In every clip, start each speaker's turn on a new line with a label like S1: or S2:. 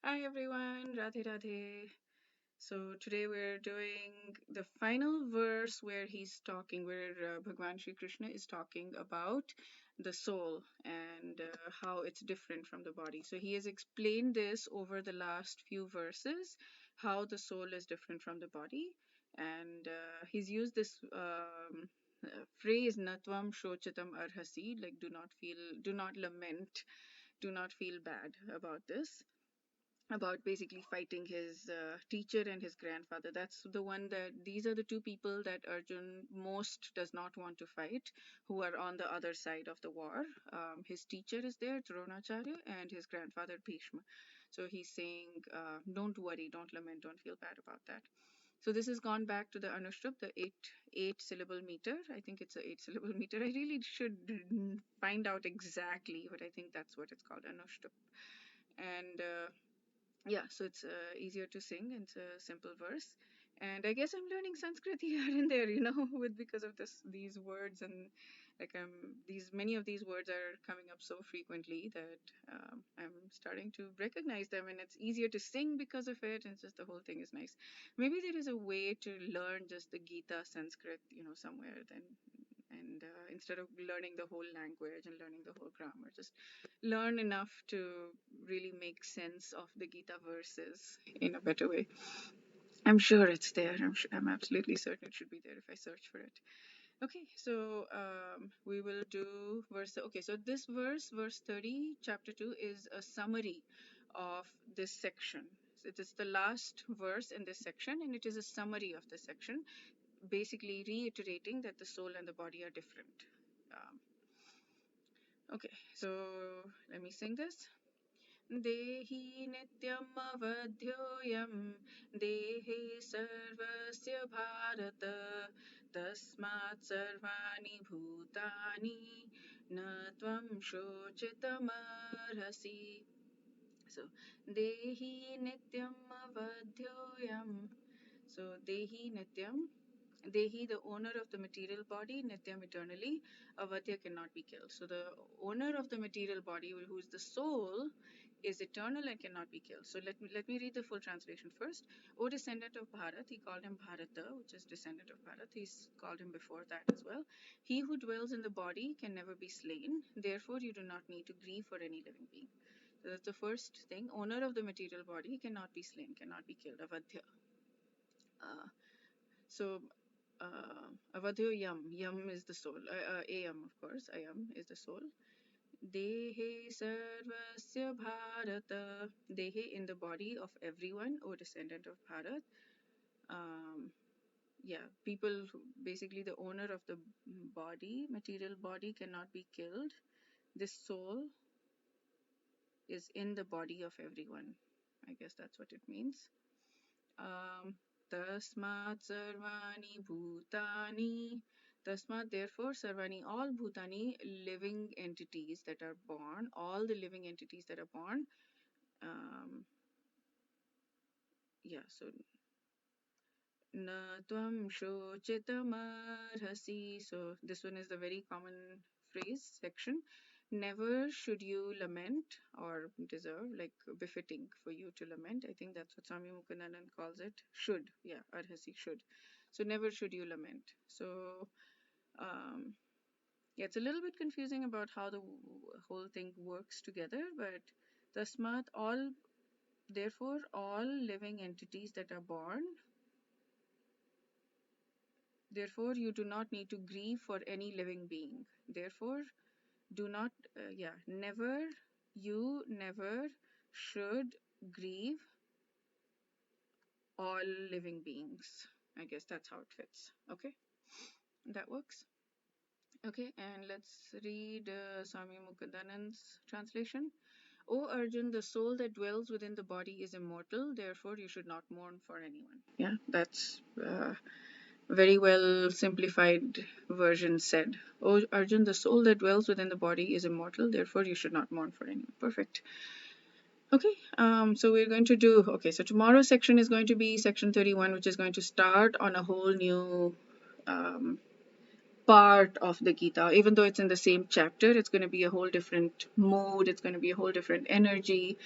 S1: Hi everyone, Radhe Radhe. So today we're doing the final verse where Bhagwan Shri Krishna is talking about the soul and how it's different from the body. So he has explained this over the last few verses, how the soul is different from the body, and he's used this phrase "Natvam shochatam arhasi," like do not lament, do not feel bad about this, about basically fighting his teacher and his grandfather. That's the one that these are the two people that Arjun most does not want to fight, who are on the other side of the war. His teacher is there, Dronacharya, and his grandfather Bhishma. So he's saying, don't worry, don't lament, don't feel bad about that. So this has gone back to the Anushtup, the eight syllable meter. I think it's a 8 syllable meter. I really should find out exactly, but I think that's what it's called, Anushtup. And yeah, so it's easier to sing. It's a simple verse, and I guess I'm learning Sanskrit here and there, with because of these words, and like these many of these words are coming up so frequently that I'm starting to recognize them, and it's easier to sing because of it. And it's just the whole thing is nice. Maybe there is a way to learn just the Gita Sanskrit, somewhere then. And instead of learning the whole language and learning the whole grammar, just learn enough to really make sense of the Gita verses in a better way. I'm sure it's there. I'm absolutely certain it should be there if I search for it. Okay, so we will do verse. Okay, so this verse 30, chapter 2, is a summary of this section. So it is the last verse in this section, and it is a summary of this section, basically reiterating that the soul and the body are different. Um, okay, so let me sing this. देहि नित्यम् अवध्योऽयं देहे सर्वस्य भारत तस्मात् सर्वाणि भूतानि न त्वं शोचितुमर्हसि. So dehi nityam avadhyoyam. So dehi nityam, dehi, the owner of the material body, nityam, eternally, avadhya, cannot be killed. So the owner of the material body, who is the soul, is eternal and cannot be killed. So let me read the full translation first. O descendant of Bharat, he called him Bharata, which is descendant of Bharat. He's called him before that as well. He who dwells in the body can never be slain. Therefore, you do not need to grieve for any living being. So that's the first thing. Owner of the material body cannot be slain, cannot be killed. Avadhya. Uh, so Avadhyo Yam. Yam is the soul. Ayam, of course. Ayam is the soul. Dehe Sarvasya Bharata. Dehe, in the body of everyone, O descendant of Bharat. Um, yeah, people, basically the owner of the body, material body, cannot be killed. This soul is in the body of everyone. I guess that's what it means. Tasmat sarvani bhutani. Tasmat, therefore, sarvani, all bhutani, living entities that are born, all the living entities that are born. Um, yeah, so na tvam shochitamarhasi. So this one is the very common phrase section. Never should you lament or deserve, like befitting for you to lament. I think that's what Swami Mukundanand calls it. Should, yeah, arhasi, should. So never should you lament. So um, yeah, it's a little bit confusing about how the whole thing works together, but tasmat, all, therefore, all living entities that are born. Therefore, you do not need to grieve for any living being. Therefore, do not, you never should grieve all living beings. I guess that's how it fits. Okay, that works. Okay, and let's read Swami Mukundanand's translation. O Arjun, the soul that dwells within the body is immortal, therefore you should not mourn for anyone. Yeah, that's very well simplified version said. O Arjun, the soul that dwells within the body is immortal, therefore you should not mourn for anyone. Perfect. Okay, so we're going to do, okay, so tomorrow's section is going to be section 31, which is going to start on a whole new um, part of the Gita. Even though it's in the same chapter, it's going to be a whole different mood. It's going to be a whole different energy.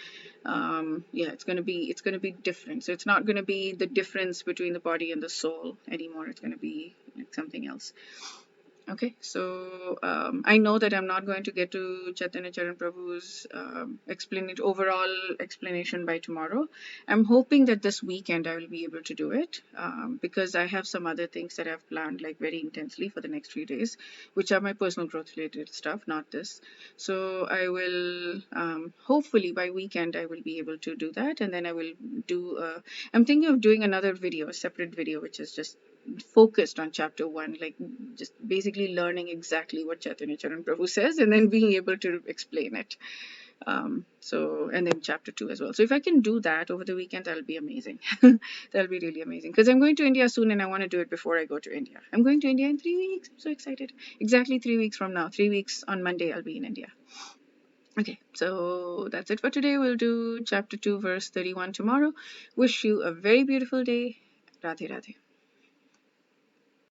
S1: Yeah, it's going to be different. So it's not going to be the difference between the body and the soul anymore. It's going to be like something else. Okay, so I know that I'm not going to get to Chaitanya Charan Prabhu's overall explanation by tomorrow. I'm hoping that this weekend I will be able to do it, because I have some other things that I've planned like very intensely for the next few days, which are my personal growth related stuff, not this. So I will, hopefully by weekend I will be able to do that, and then I will do. I'm thinking of doing another video, a separate video, which is just focused on chapter 1, like just basically learning exactly what Chaitanya Charan Prabhu says and then being able to explain it. And then chapter 2 as well. So if I can do that over the weekend, that'll be amazing. That'll be really amazing, because I'm going to India soon and I want to do it before I go to India. I'm going to India in 3 weeks. I'm so excited. Exactly 3 weeks from now. 3 weeks on Monday, I'll be in India. Okay, so that's it for today. We'll do chapter 2, verse 31 tomorrow. Wish you a very beautiful day. Radhe Radhe.